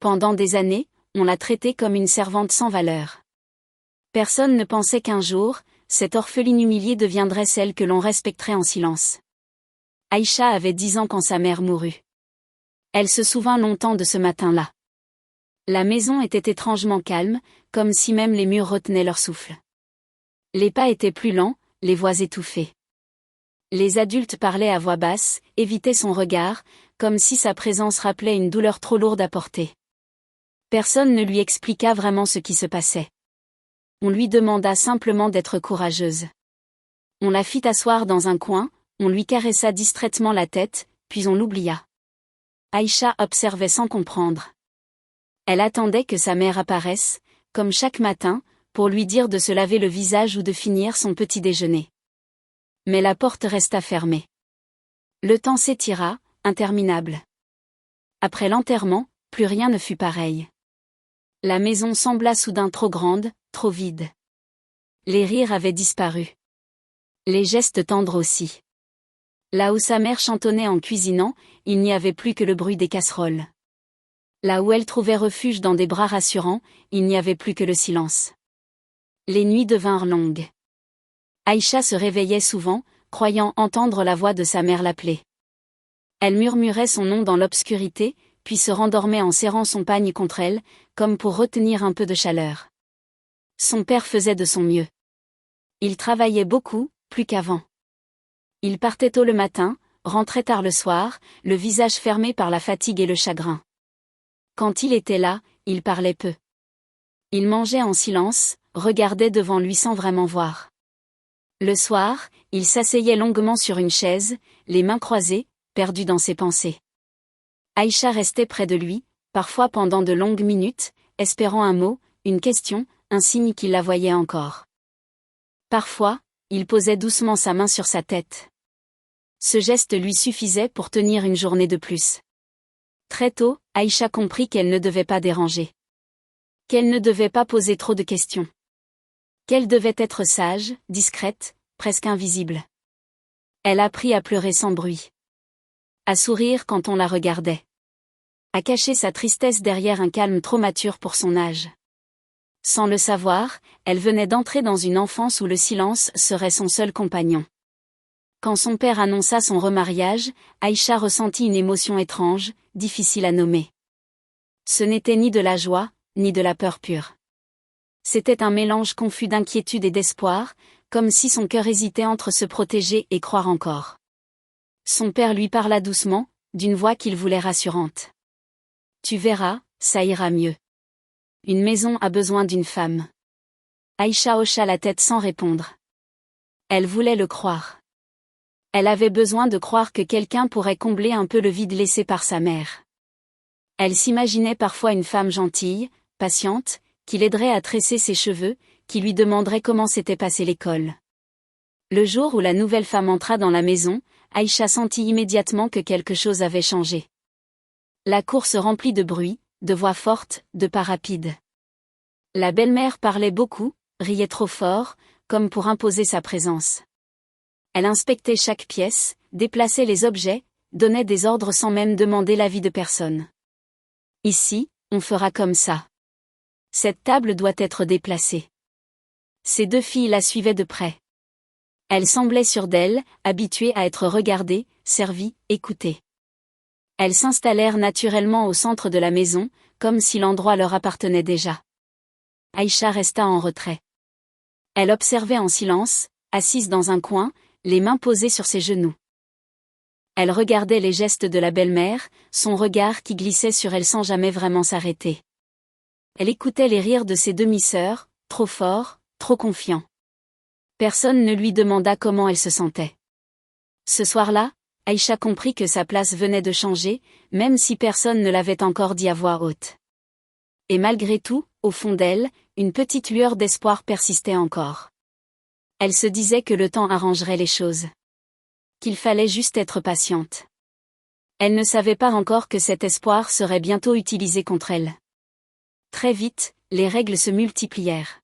Pendant des années, on l'a traitée comme une servante sans valeur. Personne ne pensait qu'un jour, cette orpheline humiliée deviendrait celle que l'on respecterait en silence. Aïcha avait 10 ans quand sa mère mourut. Elle se souvint longtemps de ce matin-là. La maison était étrangement calme, comme si même les murs retenaient leur souffle. Les pas étaient plus lents, les voix étouffées. Les adultes parlaient à voix basse, évitaient son regard, comme si sa présence rappelait une douleur trop lourde à porter. Personne ne lui expliqua vraiment ce qui se passait. On lui demanda simplement d'être courageuse. On la fit asseoir dans un coin, on lui caressa distraitement la tête, puis on l'oublia. Aïcha observait sans comprendre. Elle attendait que sa mère apparaisse, comme chaque matin, pour lui dire de se laver le visage ou de finir son petit déjeuner. Mais la porte resta fermée. Le temps s'étira, interminable. Après l'enterrement, plus rien ne fut pareil. La maison sembla soudain trop grande, trop vide. Les rires avaient disparu. Les gestes tendres aussi. Là où sa mère chantonnait en cuisinant, il n'y avait plus que le bruit des casseroles. Là où elle trouvait refuge dans des bras rassurants, il n'y avait plus que le silence. Les nuits devinrent longues. Aïcha se réveillait souvent, croyant entendre la voix de sa mère l'appeler. Elle murmurait son nom dans l'obscurité, puis se rendormait en serrant son pagne contre elle, comme pour retenir un peu de chaleur. Son père faisait de son mieux. Il travaillait beaucoup, plus qu'avant. Il partait tôt le matin, rentrait tard le soir, le visage fermé par la fatigue et le chagrin. Quand il était là, il parlait peu. Il mangeait en silence, regardait devant lui sans vraiment voir. Le soir, il s'asseyait longuement sur une chaise, les mains croisées, perdu dans ses pensées. Aïcha restait près de lui, parfois pendant de longues minutes, espérant un mot, une question, un signe qu'il la voyait encore. Parfois, il posait doucement sa main sur sa tête. Ce geste lui suffisait pour tenir une journée de plus. Très tôt, Aïcha comprit qu'elle ne devait pas déranger. Qu'elle ne devait pas poser trop de questions. Qu'elle devait être sage, discrète, presque invisible. Elle apprit à pleurer sans bruit. À sourire quand on la regardait. À cacher sa tristesse derrière un calme trop mature pour son âge. Sans le savoir, elle venait d'entrer dans une enfance où le silence serait son seul compagnon. Quand son père annonça son remariage, Aïcha ressentit une émotion étrange, difficile à nommer. Ce n'était ni de la joie, ni de la peur pure. C'était un mélange confus d'inquiétude et d'espoir, comme si son cœur hésitait entre se protéger et croire encore. Son père lui parla doucement, d'une voix qu'il voulait rassurante. « Tu verras, ça ira mieux. Une maison a besoin d'une femme. » Aïcha hocha la tête sans répondre. Elle voulait le croire. Elle avait besoin de croire que quelqu'un pourrait combler un peu le vide laissé par sa mère. Elle s'imaginait parfois une femme gentille, patiente, qui l'aiderait à tresser ses cheveux, qui lui demanderait comment s'était passée l'école. Le jour où la nouvelle femme entra dans la maison, Aïcha sentit immédiatement que quelque chose avait changé. La cour se remplit de bruit, de voix fortes, de pas rapides. La belle-mère parlait beaucoup, riait trop fort, comme pour imposer sa présence. Elle inspectait chaque pièce, déplaçait les objets, donnait des ordres sans même demander l'avis de personne. Ici, on fera comme ça. Cette table doit être déplacée. Ses deux filles la suivaient de près. Elles semblaient sûres d'elles, habituées à être regardées, servies, écoutées. Elles s'installèrent naturellement au centre de la maison, comme si l'endroit leur appartenait déjà. Aïcha resta en retrait. Elle observait en silence, assise dans un coin, les mains posées sur ses genoux. Elle regardait les gestes de la belle-mère, son regard qui glissait sur elle sans jamais vraiment s'arrêter. Elle écoutait les rires de ses demi-sœurs, trop forts, trop confiants. Personne ne lui demanda comment elle se sentait. Ce soir-là, Aïcha comprit que sa place venait de changer, même si personne ne l'avait encore dit à voix haute. Et malgré tout, au fond d'elle, une petite lueur d'espoir persistait encore. Elle se disait que le temps arrangerait les choses. Qu'il fallait juste être patiente. Elle ne savait pas encore que cet espoir serait bientôt utilisé contre elle. Très vite, les règles se multiplièrent.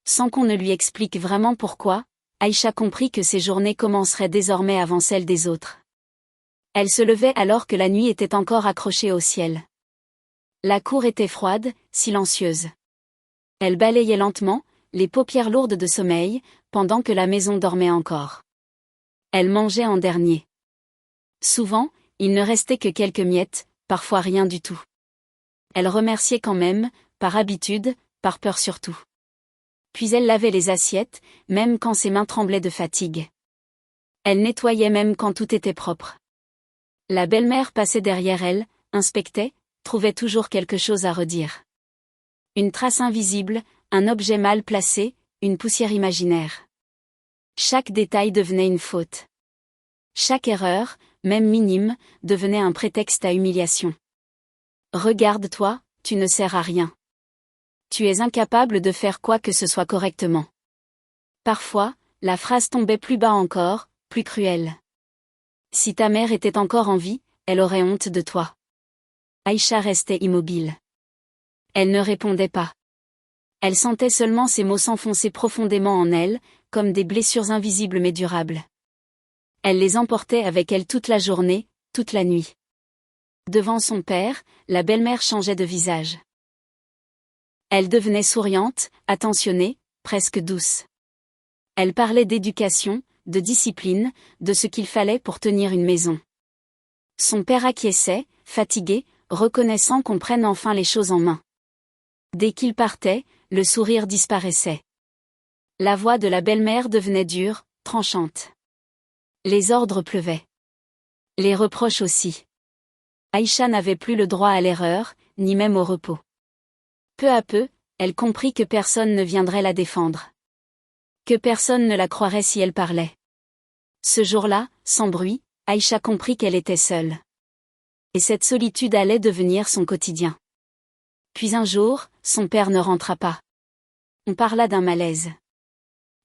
Sans qu'on ne lui explique vraiment pourquoi, Aïcha comprit que ses journées commenceraient désormais avant celles des autres. Elle se levait alors que la nuit était encore accrochée au ciel. La cour était froide, silencieuse. Elle balayait lentement, les paupières lourdes de sommeil, pendant que la maison dormait encore. Elle mangeait en dernier. Souvent, il ne restait que quelques miettes, parfois rien du tout. Elle remerciait quand même, par habitude, par peur surtout. Puis elle lavait les assiettes, même quand ses mains tremblaient de fatigue. Elle nettoyait même quand tout était propre. La belle-mère passait derrière elle, inspectait, trouvait toujours quelque chose à redire. Une trace invisible, un objet mal placé, une poussière imaginaire. Chaque détail devenait une faute. Chaque erreur, même minime, devenait un prétexte à humiliation. Regarde-toi, tu ne sers à rien. Tu es incapable de faire quoi que ce soit correctement. Parfois, la phrase tombait plus bas encore, plus cruelle. Si ta mère était encore en vie, elle aurait honte de toi. Aïcha restait immobile. Elle ne répondait pas. Elle sentait seulement ces mots s'enfoncer profondément en elle, comme des blessures invisibles mais durables. Elle les emportait avec elle toute la journée, toute la nuit. Devant son père, la belle-mère changeait de visage. Elle devenait souriante, attentionnée, presque douce. Elle parlait d'éducation, de discipline, de ce qu'il fallait pour tenir une maison. Son père acquiesçait, fatigué, reconnaissant qu'on prenne enfin les choses en main. Dès qu'il partait, le sourire disparaissait. La voix de la belle-mère devenait dure, tranchante. Les ordres pleuvaient. Les reproches aussi. Aïcha n'avait plus le droit à l'erreur, ni même au repos. Peu à peu, elle comprit que personne ne viendrait la défendre. Que personne ne la croirait si elle parlait. Ce jour-là, sans bruit, Aïcha comprit qu'elle était seule. Et cette solitude allait devenir son quotidien. Puis un jour, son père ne rentra pas. On parla d'un malaise.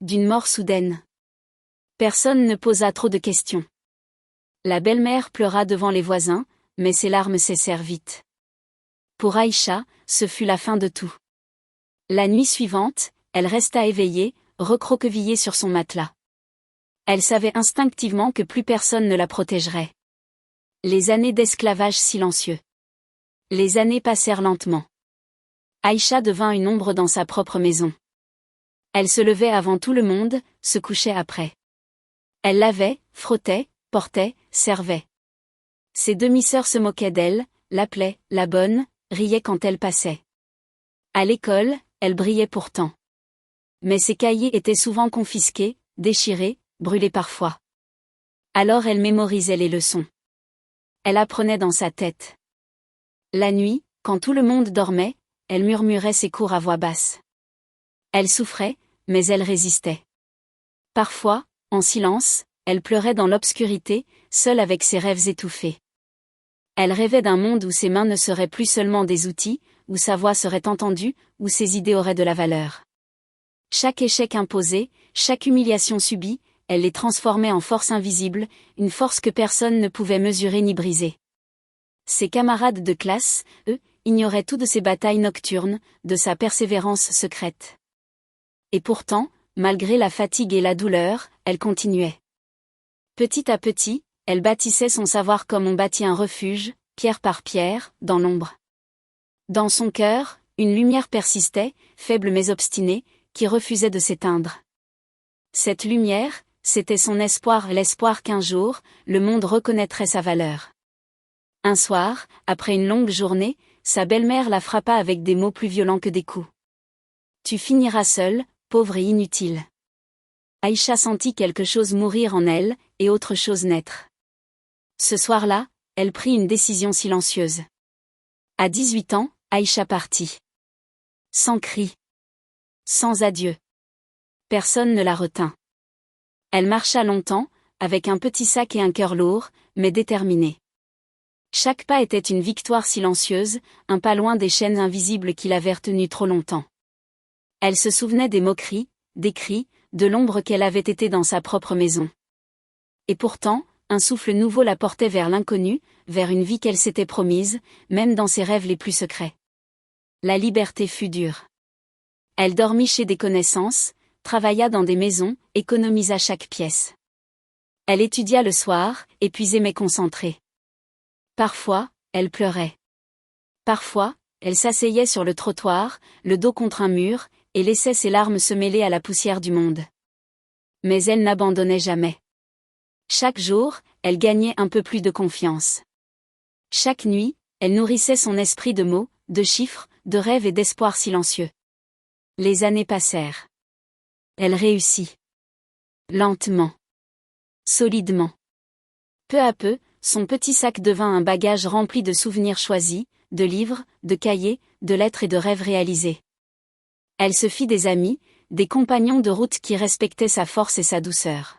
D'une mort soudaine. Personne ne posa trop de questions. La belle-mère pleura devant les voisins, mais ses larmes cessèrent vite. Pour Aïcha, ce fut la fin de tout. La nuit suivante, elle resta éveillée, recroquevillée sur son matelas. Elle savait instinctivement que plus personne ne la protégerait. Les années d'esclavage silencieux. Les années passèrent lentement. Aïcha devint une ombre dans sa propre maison. Elle se levait avant tout le monde, se couchait après. Elle lavait, frottait, portait, servait. Ses demi-sœurs se moquaient d'elle, l'appelaient « la bonne », riaient quand elle passait. À l'école, elle brillait pourtant. Mais ses cahiers étaient souvent confisqués, déchirés, brûlés parfois. Alors elle mémorisait les leçons. Elle apprenait dans sa tête. La nuit, quand tout le monde dormait, elle murmurait ses cours à voix basse. Elle souffrait, mais elle résistait. Parfois, en silence, elle pleurait dans l'obscurité, seule avec ses rêves étouffés. Elle rêvait d'un monde où ses mains ne seraient plus seulement des outils, où sa voix serait entendue, où ses idées auraient de la valeur. Chaque échec imposé, chaque humiliation subie, elle les transformait en force invisible, une force que personne ne pouvait mesurer ni briser. Ses camarades de classe, eux, ignoraient tout de ses batailles nocturnes, de sa persévérance secrète. Et pourtant, malgré la fatigue et la douleur, elle continuait. Petit à petit, elle bâtissait son savoir comme on bâtit un refuge, pierre par pierre, dans l'ombre. Dans son cœur, une lumière persistait, faible mais obstinée, qui refusait de s'éteindre. Cette lumière, c'était son espoir, l'espoir qu'un jour, le monde reconnaîtrait sa valeur. Un soir, après une longue journée, sa belle-mère la frappa avec des mots plus violents que des coups. « Tu finiras seule, pauvre et inutile. » Aïcha sentit quelque chose mourir en elle, et autre chose naître. Ce soir-là, elle prit une décision silencieuse. À 18 ans, Aïcha partit. Sans cri. Sans adieu. Personne ne la retint. Elle marcha longtemps, avec un petit sac et un cœur lourd, mais déterminé. Chaque pas était une victoire silencieuse, un pas loin des chaînes invisibles qui l'avaient retenue trop longtemps. Elle se souvenait des moqueries, des cris, de l'ombre qu'elle avait été dans sa propre maison. Et pourtant, un souffle nouveau la portait vers l'inconnu, vers une vie qu'elle s'était promise, même dans ses rêves les plus secrets. La liberté fut dure. Elle dormit chez des connaissances, travailla dans des maisons, économisa chaque pièce. Elle étudia le soir, épuisée mais concentrée. Parfois, elle pleurait. Parfois, Elle s'asseyait sur le trottoir, le dos contre un mur, et laissait ses larmes se mêler à la poussière du monde. Mais elle n'abandonnait jamais. Chaque jour, elle gagnait un peu plus de confiance. Chaque nuit, elle nourrissait son esprit de mots, de chiffres, de rêves et d'espoirs silencieux. Les années passèrent. Elle réussit. Lentement. Solidement. Peu à peu, son petit sac devint un bagage rempli de souvenirs choisis, de livres, de cahiers, de lettres et de rêves réalisés. Elle se fit des amis, des compagnons de route qui respectaient sa force et sa douceur.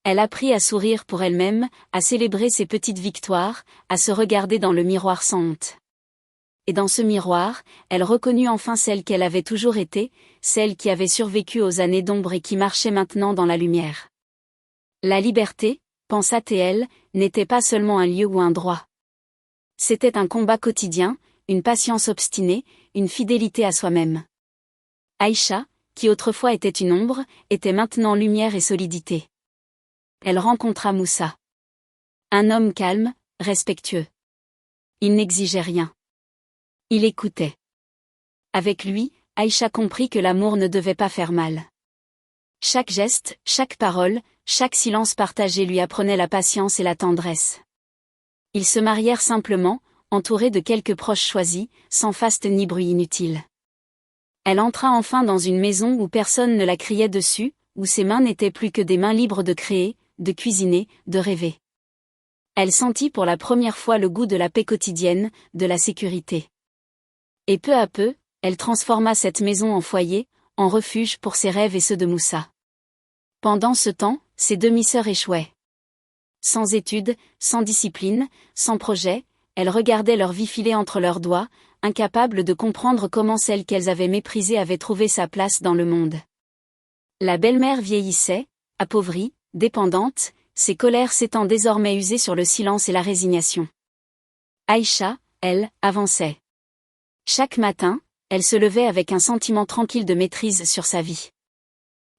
Elle apprit à sourire pour elle-même, à célébrer ses petites victoires, à se regarder dans le miroir sans honte. Et dans ce miroir, elle reconnut enfin celle qu'elle avait toujours été, celle qui avait survécu aux années d'ombre et qui marchait maintenant dans la lumière. La liberté, pensa-t-elle, n'était pas seulement un lieu ou un droit. C'était un combat quotidien, une patience obstinée, une fidélité à soi-même. Aïcha, qui autrefois était une ombre, était maintenant lumière et solidité. Elle rencontra Moussa. Un homme calme, respectueux. Il n'exigeait rien. Il écoutait. Avec lui, Aïcha comprit que l'amour ne devait pas faire mal. Chaque geste, chaque parole, chaque silence partagé lui apprenait la patience et la tendresse. Ils se marièrent simplement, entourés de quelques proches choisis, sans faste ni bruit inutile. Elle entra enfin dans une maison où personne ne la criait dessus, où ses mains n'étaient plus que des mains libres de créer, de cuisiner, de rêver. Elle sentit pour la première fois le goût de la paix quotidienne, de la sécurité. Et peu à peu, elle transforma cette maison en foyer, en refuge pour ses rêves et ceux de Moussa. Pendant ce temps, ses demi-sœurs échouaient. Sans études, sans discipline, sans projet, elles regardaient leur vie filer entre leurs doigts, incapables de comprendre comment celle qu'elles avaient méprisée avait trouvé sa place dans le monde. La belle-mère vieillissait, appauvrie, dépendante, ses colères s'étant désormais usées sur le silence et la résignation. Aïcha, elle, avançait. Chaque matin, elle se levait avec un sentiment tranquille de maîtrise sur sa vie.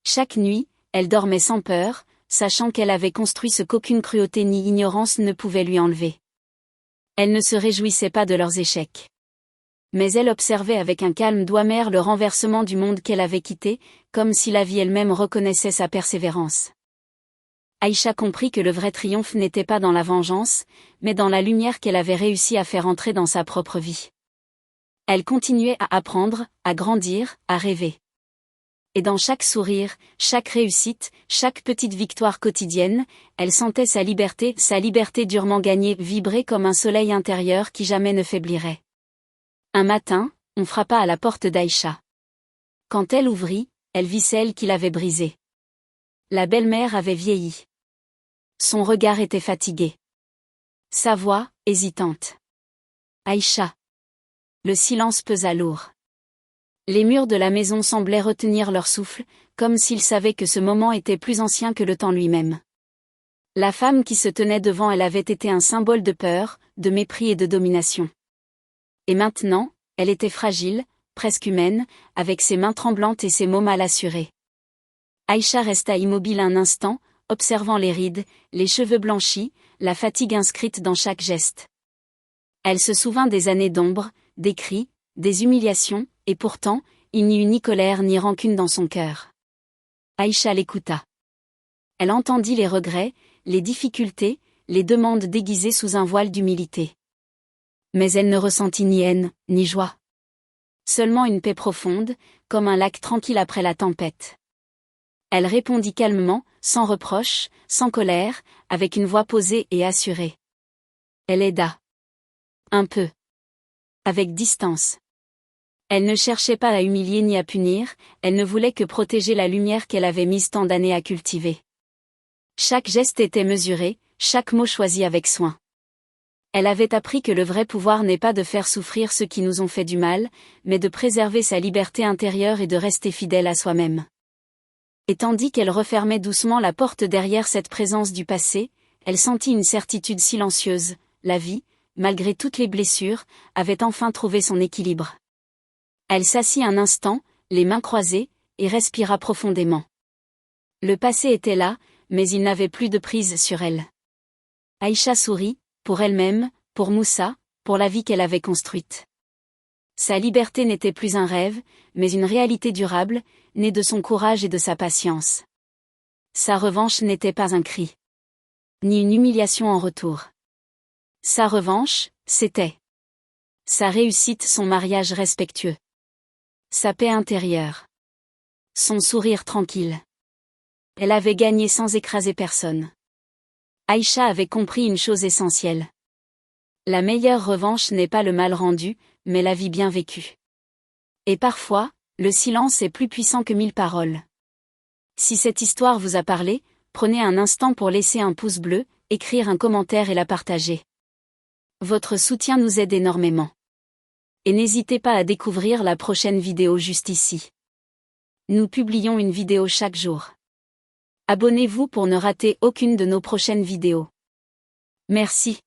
Chaque nuit, elle dormait sans peur, sachant qu'elle avait construit ce qu'aucune cruauté ni ignorance ne pouvait lui enlever. Elle ne se réjouissait pas de leurs échecs. Mais elle observait avec un calme doux amer le renversement du monde qu'elle avait quitté, comme si la vie elle-même reconnaissait sa persévérance. Aïcha comprit que le vrai triomphe n'était pas dans la vengeance, mais dans la lumière qu'elle avait réussi à faire entrer dans sa propre vie. Elle continuait à apprendre, à grandir, à rêver. Et dans chaque sourire, chaque réussite, chaque petite victoire quotidienne, elle sentait sa liberté durement gagnée, vibrer comme un soleil intérieur qui jamais ne faiblirait. Un matin, on frappa à la porte d'Aïcha. Quand elle ouvrit, elle vit celle qui l'avait brisée. La belle-mère avait vieilli. Son regard était fatigué. Sa voix, hésitante. Aïcha. Le silence pesa lourd. Les murs de la maison semblaient retenir leur souffle, comme s'ils savaient que ce moment était plus ancien que le temps lui-même. La femme qui se tenait devant elle avait été un symbole de peur, de mépris et de domination. Et maintenant, elle était fragile, presque humaine, avec ses mains tremblantes et ses mots mal assurés. Aïcha resta immobile un instant, observant les rides, les cheveux blanchis, la fatigue inscrite dans chaque geste. Elle se souvint des années d'ombre, des cris, des humiliations, et pourtant, il n'y eut ni colère ni rancune dans son cœur. Aïcha l'écouta. Elle entendit les regrets, les difficultés, les demandes déguisées sous un voile d'humilité. Mais elle ne ressentit ni haine, ni joie. Seulement une paix profonde, comme un lac tranquille après la tempête. Elle répondit calmement, sans reproche, sans colère, avec une voix posée et assurée. Elle aida. Un peu. Avec distance. Elle ne cherchait pas à humilier ni à punir, elle ne voulait que protéger la lumière qu'elle avait mise tant d'années à cultiver. Chaque geste était mesuré, chaque mot choisi avec soin. Elle avait appris que le vrai pouvoir n'est pas de faire souffrir ceux qui nous ont fait du mal, mais de préserver sa liberté intérieure et de rester fidèle à soi-même. Et tandis qu'elle refermait doucement la porte derrière cette présence du passé, elle sentit une certitude silencieuse, la vie, malgré toutes les blessures, avait enfin trouvé son équilibre. Elle s'assit un instant, les mains croisées, et respira profondément. Le passé était là, mais il n'avait plus de prise sur elle. Aïcha sourit, pour elle-même, pour Moussa, pour la vie qu'elle avait construite. Sa liberté n'était plus un rêve, mais une réalité durable, née de son courage et de sa patience. Sa revanche n'était pas un cri, ni une humiliation en retour. Sa revanche, c'était sa réussite, son mariage respectueux, sa paix intérieure, son sourire tranquille. Elle avait gagné sans écraser personne. Aïcha avait compris une chose essentielle. La meilleure revanche n'est pas le mal rendu, mais la vie bien vécue. Et parfois, le silence est plus puissant que 1000 paroles. Si cette histoire vous a parlé, prenez un instant pour laisser un pouce bleu, écrire un commentaire et la partager. Votre soutien nous aide énormément. Et n'hésitez pas à découvrir la prochaine vidéo juste ici. Nous publions une vidéo chaque jour. Abonnez-vous pour ne rater aucune de nos prochaines vidéos. Merci.